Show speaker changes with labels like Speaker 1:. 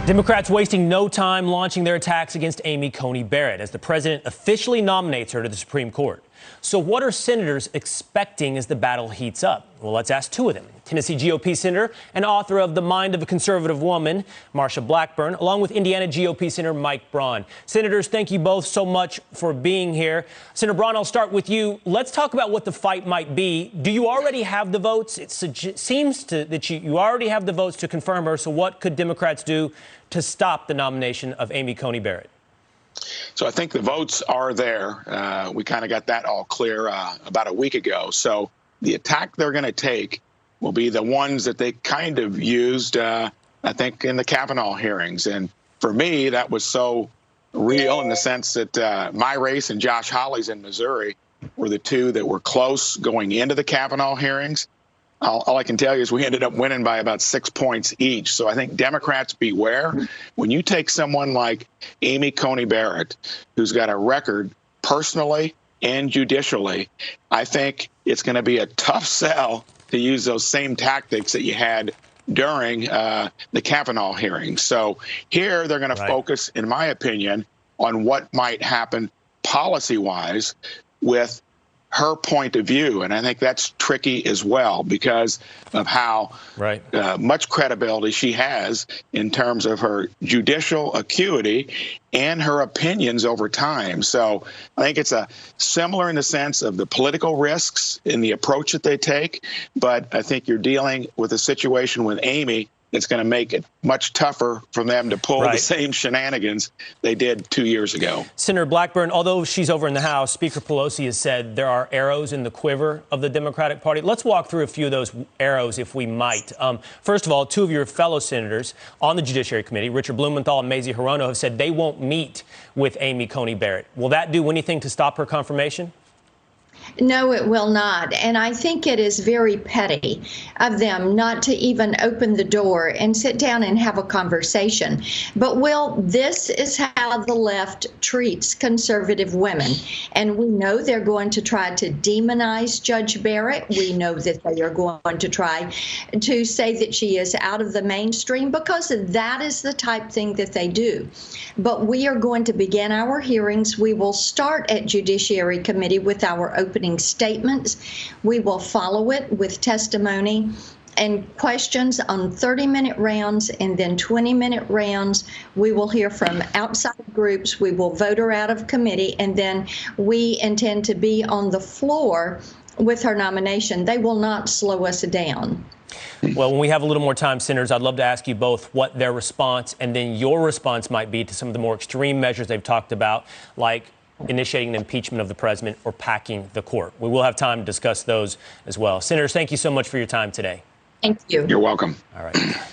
Speaker 1: Democrats wasting no time launching their attacks against Amy Coney Barrett as the president officially nominates her to the Supreme Court. So what are senators expecting as the battle heats up? Well, let's ask two of them. Tennessee GOP Senator and author of The Mind of a Conservative Woman, Marsha Blackburn, along with Indiana GOP Senator Mike Braun. Senators, thank you both so much for being here. Senator Braun, I'll start with you. Let's talk about what the fight might be. Do you already have the votes? It seems that you already have the votes to confirm her. So what could Democrats do to stop the nomination of Amy Coney Barrett?
Speaker 2: So I think the votes are there. We kind of got that all clear about a week ago. So the attack they're going to take will be the ones that they kind of used, I think, in the Kavanaugh hearings. And for me, that was so real in the sense that my race and Josh Hawley's in Missouri were the two that were close going into the Kavanaugh hearings. All I can tell you is we ended up winning by about 6 points each. So I think Democrats beware. When you take someone like Amy Coney Barrett, who's got a record personally and judicially, I think it's going to be a tough sell to use those same tactics that you had during the Kavanaugh hearings. So here they're going to focus, in my opinion, on what might happen policy-wise with her point of view. And I think that's tricky as well because of how much credibility she has in terms of her judicial acuity and her opinions over time. So I think it's similar in the sense of the political risks in the approach that they take. But I think you're dealing with a situation with Amy that's going to make it much tougher for them to pull the same shenanigans they did 2 years ago.
Speaker 1: Senator Blackburn, although she's over in the House, Speaker Pelosi has said there are arrows in the quiver of the Democratic Party. Let's walk through a few of those arrows, if we might. First of all, two of your fellow senators on the Judiciary Committee, Richard Blumenthal and Mazie Hirono, have said they won't meet with Amy Coney Barrett. Will that do anything to stop her confirmation?
Speaker 3: No, it will not. And I think it is very petty of them not to even open the door and sit down and have a conversation. But, Will, this is how the left treats conservative women. And we know they're going to try to demonize Judge Barrett. We know that they are going to try to say that she is out of the mainstream because that is the type thing that they do. But we are going to begin our hearings. We will start at Judiciary Committee with our opening statements. We will follow it with testimony and questions on 30-minute rounds and then 20-minute rounds. We will hear from outside groups. We will vote her out of committee, and then we intend to be on the floor with her nomination. They will not slow us down.
Speaker 1: Well, when we have a little more time, senators, I'd love to ask you both what their response and then your response might be to some of the more extreme measures they've talked about, like initiating an impeachment of the president or packing the court. We will have time to discuss those as well. Senators, thank you so much for your time today.
Speaker 3: Thank you.
Speaker 2: You're welcome.
Speaker 1: All right.